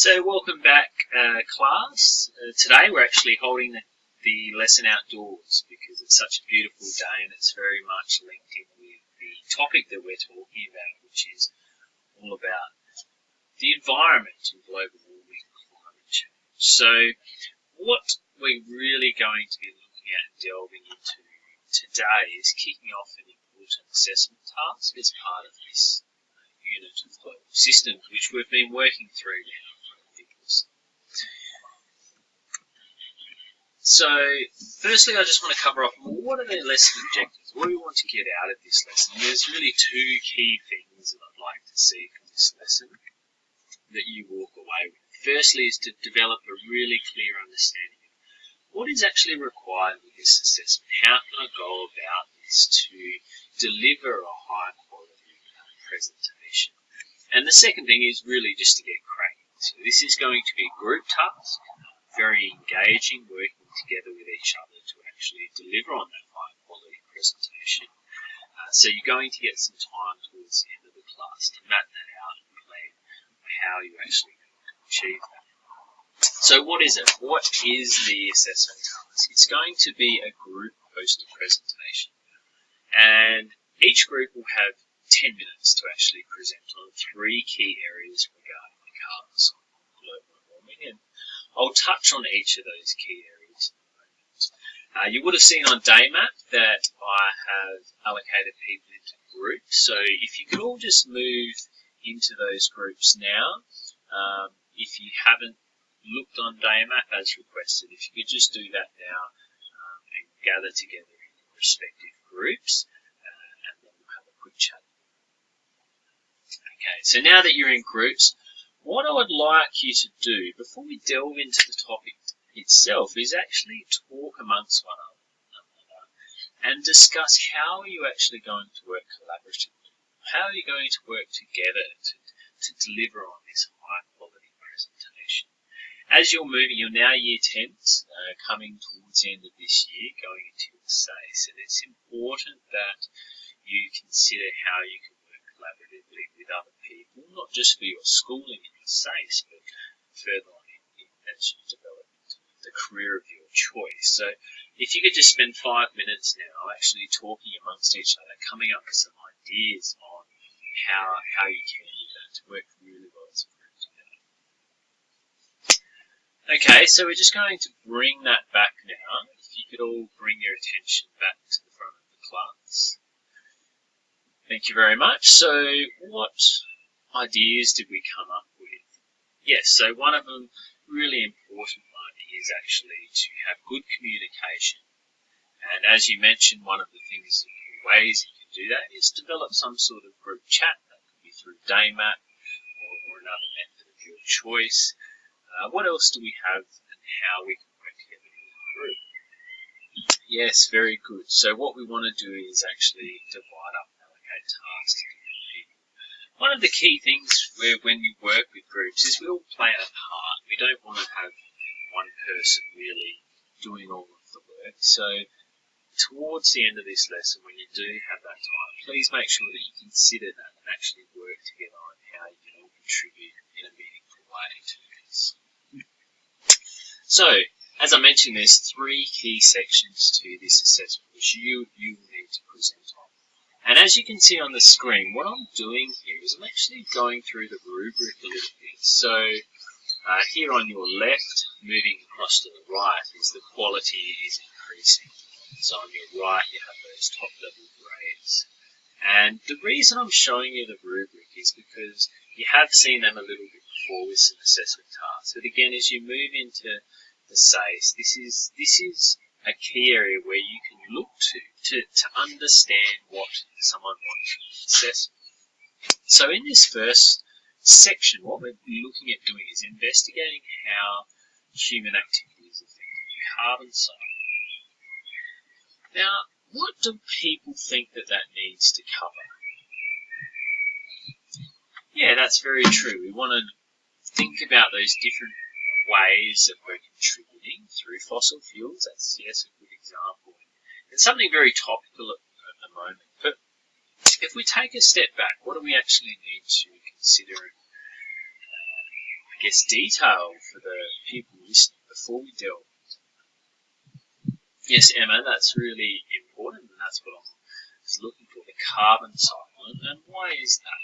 So welcome back, class. Today we're actually holding the lesson outdoors because it's such a beautiful day and it's very much linked in with the topic that we're talking about, which is all about the environment and global warming and climate change. So what we're really going to be looking at and delving into today is kicking off an important assessment task as part of this unit of global systems, which we've been working through now. So, firstly, I just want to cover off what are the lesson objectives? What do we want to get out of this lesson? There's really two key things that I'd like to see from this lesson that you walk away with. Firstly is to develop a really clear understanding of what is actually required with this assessment. How can I go about this to deliver a high quality presentation? And the second thing is really just to get cracking. So this is going to be a group task, very engaging, working together with each other to actually deliver on that high quality presentation. So you're going to get some time towards the end of the class to map that out and plan how you're actually going to achieve that. So what is it? What is the assessment task? It's going to be a group hosted presentation, and each group will have 10 minutes to actually present on three key areas regarding the cause of global warming, and I'll touch on each of those key areas. You would have seen on Daymap that I have allocated people into groups, so if you could all just move into those groups now, if you haven't looked on Daymap as requested, if you could just do that now and gather together in your respective groups, and then we'll have a quick chat. Okay, so now that you're in groups, what I would like you to do before we delve into the topic itself is actually talk amongst one another and discuss how are you actually going to work collaboratively. How are you going to work together to deliver on this high quality presentation? As you're moving, you're now year 10s, coming towards the end of this year, going into your SACE, and it's important that you consider how you can work collaboratively with other people, not just for your schooling and your SACE, but further on as you develop the career of your choice. So if you could just spend 5 minutes now actually talking amongst each other, coming up with some ideas on how you can do that to work really well as a group together. Okay, so we're just going to bring that back now. If you could all bring your attention back to the front of the class. Thank you very much. So what ideas did we come up with? Yes, so one of them, really important one, is actually to have good communication. And as you mentioned, one of the ways you can do that is develop some sort of group chat. That could be through Daymap or another method of your choice. What else do we have and how we can work together in a group? Yes, very good. So what we want to do is actually divide up and allocate tasks to different people. One of the key things when you work with groups is we all play our part. We don't want to have one person really doing all of the work. So towards the end of this lesson, when you do have that time, please make sure that you consider that and actually work together on how you can all contribute in a meaningful way to this. So, as I mentioned, there's three key sections to this assessment which you will need to present on. And as you can see on the screen, what I'm doing here is I'm actually going through the rubric a little bit. So here on your left, moving across to the right, is the quality is increasing. So on your right, you have those top level grades. And the reason I'm showing you the rubric is because you have seen them a little bit before with some assessment tasks. But again, as you move into the SACE, this is a key area where you can look to understand what someone wants from the assessment. So in this first section, what we're looking at doing is investigating how human activities affect carbon cycle. Now, what do people think that needs to cover? Yeah, that's very true. We want to think about those different ways that we're contributing through fossil fuels. That's, yes, a good example. And something very topical at the moment. But if we take a step back, what do we actually need to consider detail for the people listening before we delve. Yes, Emma, that's really important, and that's what I was looking for, the carbon cycle. And why is that?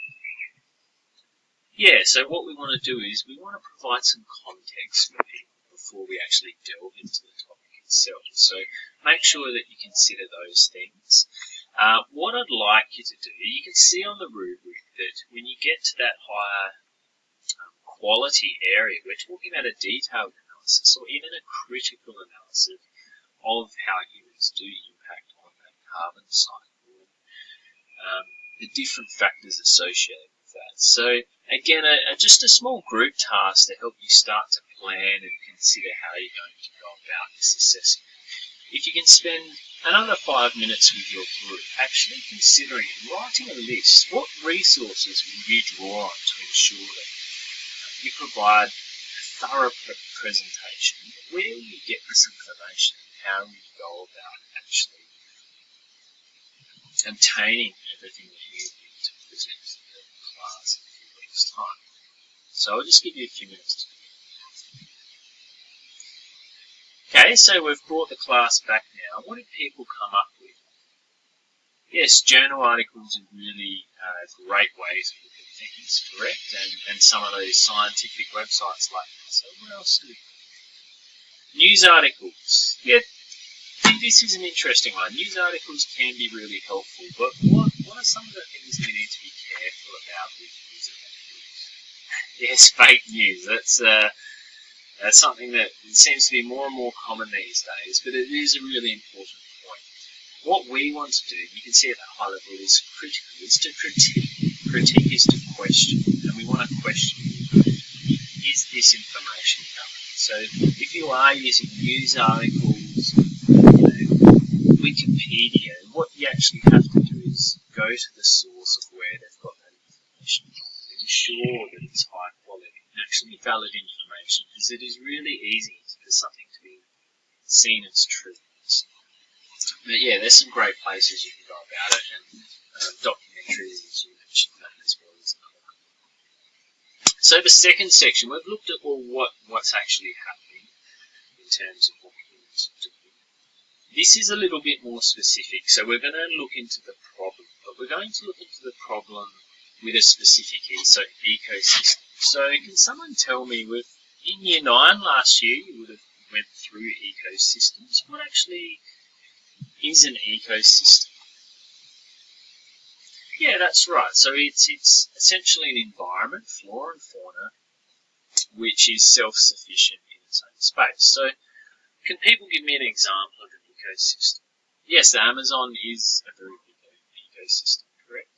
Yeah, so what we want to do is we want to provide some context for people before we actually delve into the topic itself. So make sure that you consider those things. What I'd like you to do, you can see on the rubric that when you get to that higher quality area, we're talking about a detailed analysis or even a critical analysis of how humans do impact on that carbon cycle, the different factors associated with that. So again, just a small group task to help you start to plan and consider how you're going to go about this assessment. If you can spend another 5 minutes with your group actually considering and writing a list, what resources will you draw on to ensure that you provide a thorough presentation? Where will you get this information and how will you go about actually obtaining everything that you need to present to the class in a few weeks' time? So I'll just give you a few minutes to do that. Okay, so we've brought the class back now. What did people come up with? Yes, journal articles are really great ways of looking at things, correct? And some of those scientific websites like that. So what else do we have? News articles. Yeah, this is an interesting one. News articles can be really helpful, but what are some of the things we need to be careful about with news articles? Yes, fake news. That's something that seems to be more and more common these days, but it is a really important point. What we want to do, you can see at that high level, is critical, is to critique. Critique is to question, and we want to question, is this information covered? So if you are using news articles, Wikipedia, what you actually have to do is go to the source of where they've got that information from and ensure that it's high quality and actually valid information, because it is really easy for something to be seen as true. But yeah, there's some great places you can go about it, and documentaries, as you mentioned, that as well as another one. So the second section, we've looked at what's actually happening in terms of what humans are doing. This is a little bit more specific, so we're going to look into the problem, but we're going to look into the problem with a specific ecosystem. So can someone tell me, in Year 9 last year, you would have went through ecosystems. What actually is an ecosystem? Yeah, that's right. So it's essentially an environment, flora and fauna, which is self-sufficient in its own space. So can people give me an example of an ecosystem? Yes, the Amazon is a very big ecosystem, correct?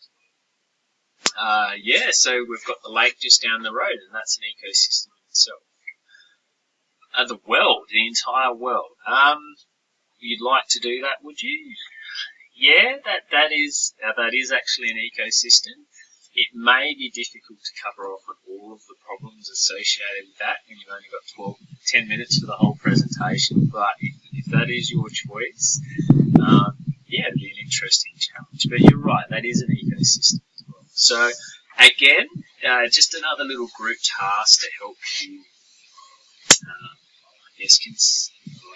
Yeah, so we've got the lake just down the road, and that's an ecosystem in itself. The world, the entire world. You'd like to do that, would you? Yeah, that is actually an ecosystem. It may be difficult to cover off on all of the problems associated with that when you've only got 10 minutes for the whole presentation, but if that is your choice, yeah, it'd be an interesting challenge. But you're right, that is an ecosystem as well. So again, just another little group task to help you,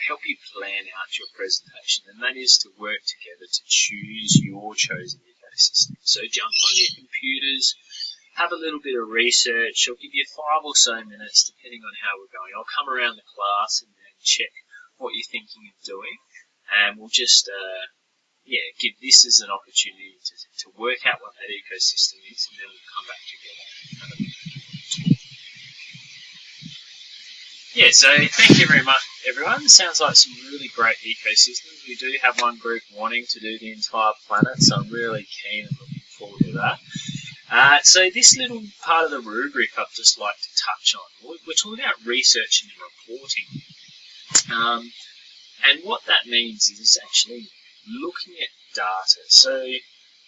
help you plan out your presentation, and that is to work together to choose your chosen ecosystem. So jump on your computers, have a little bit of research. I'll give you 5 or so minutes, depending on how we're going. I'll come around the class and then check what you're thinking of doing, and we'll just give this as an opportunity to work out what that ecosystem is, and then we'll come back together. Yeah, so thank you very much, everyone. Sounds like some really great ecosystems. We do have one group wanting to do the entire planet, so I'm really keen and looking forward to that. So this little part of the rubric I'd just like to touch on. We're talking about researching and reporting. And what that means is actually looking at data. So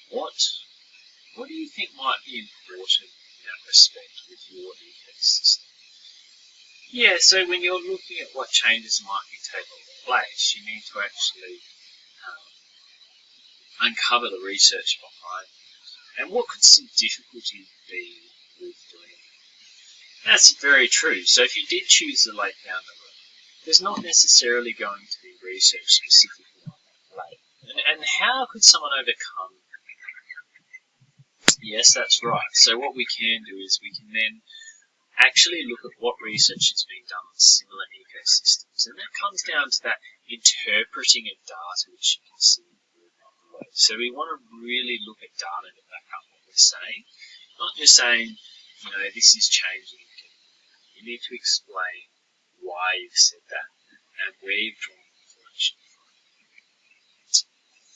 what do you think might be important in that respect with your ecosystem? Yeah, so when you're looking at what changes might be taking place, you need to actually uncover the research behind it. And what could some difficulty be with doing it? That's very true. So if you did choose the lake down the road, there's not necessarily going to be research specifically on that lake. And how could someone overcome? Yes, that's right. So what we can do is we can then actually look at what research is being done on similar ecosystems. And that comes down to that interpreting of data, which you can see below. So we want to really look at data to back up what we're saying, not just saying, this is changing. You need to explain why you've said that and where you've drawn information from.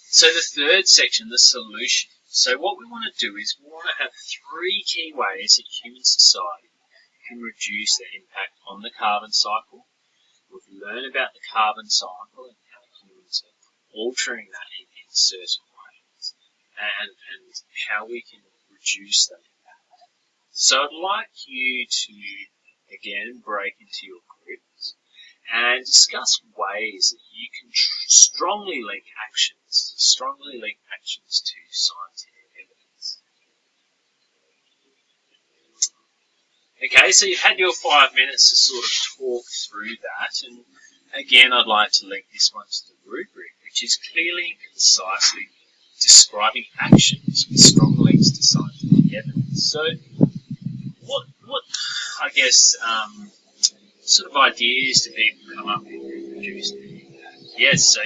So the third section, the solution. So what we want to do is we want to have 3 key ways that human society can reduce their impact on the carbon cycle. We've learned about the carbon cycle and how humans are altering that in certain ways and how we can reduce that impact. So I'd like you to, again, break into your groups and discuss ways that you can strongly link actions to scientific evidence. Okay, so you've had your 5 minutes to sort of talk through that, and again, I'd like to link this one to the rubric, which is clearly and concisely describing actions with strong links to scientific evidence. So, what I guess, sort of ideas do people come up with to reduce their impact? Yes, so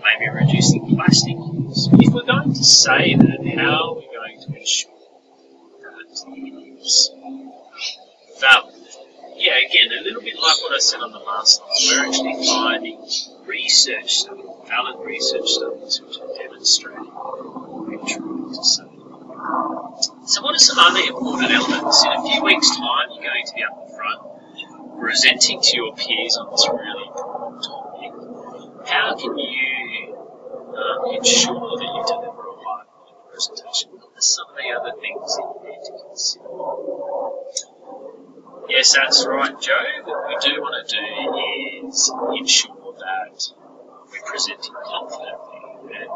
maybe reducing plastic use. If we're going to say that, how are we going to ensure that it is valid? Yeah, again, a little bit like what I said on the last slide, we're actually finding research studies, valid research studies, which are demonstrating what we're trying to say. So what are some other important elements? In a few weeks' time, you're going to be up the front presenting to your peers on this really important topic. How can you ensure that you deliver a high quality presentation? What are some of the other things that you need to consider? Yes, that's right, Joe. What we do want to do is ensure that we're presenting confidently. And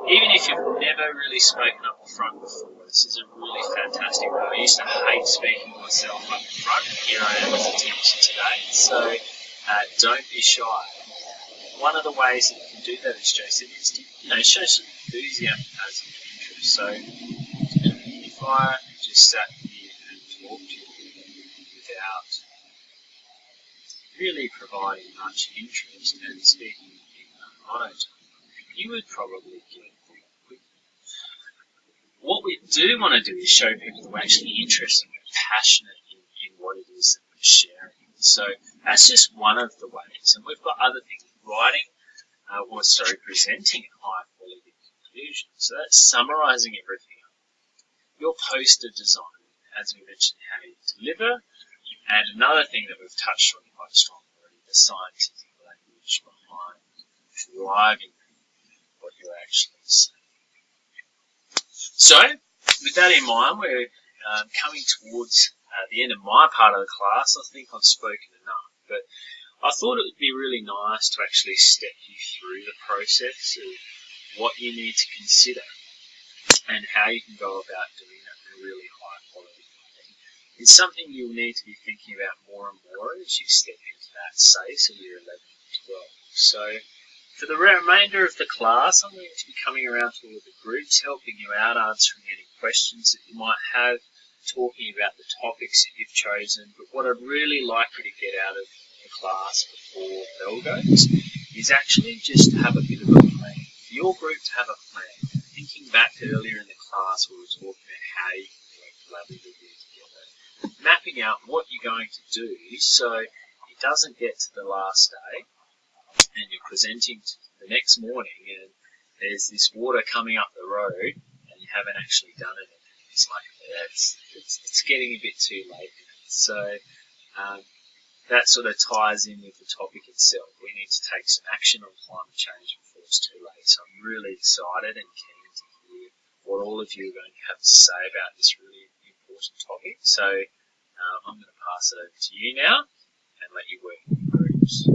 even if you've never really spoken up front before, this is a really fantastic way. I used to hate speaking myself up front. Here I am as a teacher today. So don't be shy. One of the ways that you can do that, as Joe said, is to show some enthusiasm as an interest. So if I just sat here and talked to you without really providing much interest and speaking in a monotone, you would probably get bored quickly. What we do want to do is show people that we're actually interested and passionate in what it is that we're sharing. So that's just one of the ways. And we've got other things, presenting a high quality conclusion. So that's summarising everything up. Your poster design, as we mentioned, how you deliver. And another thing that we've touched on quite strongly already, the scientific language behind driving what you're actually saying. So, with that in mind, we're coming towards the end of my part of the class. I think I've spoken enough, but I thought it would be really nice to actually step you through the process of what you need to consider and how you can go about doing that in a really high quality way. It's something you'll need to be thinking about more and more as you step into that space of year 11 and 12. So, for the remainder of the class, I'm going to be coming around to all of the groups, helping you out, answering any questions that you might have, talking about the topics that you've chosen. But what I'd really like you to get out of the class before bell goes is actually just to have a bit of a plan. For your group to have a plan. Thinking back to earlier in the class, we were talking about how you can work collaboratively together. Mapping out what you're going to do so it doesn't get to the last day and you're presenting the next morning and there's this water coming up the road and you haven't actually done it. It's like, it's getting a bit too late. So that sort of ties in with the topic itself. We need to take some action on climate change before it's too late. So I'm really excited and keen to hear what all of you are going to have to say about this really important topic. So I'm going to pass it over to you now and let you work in your groups.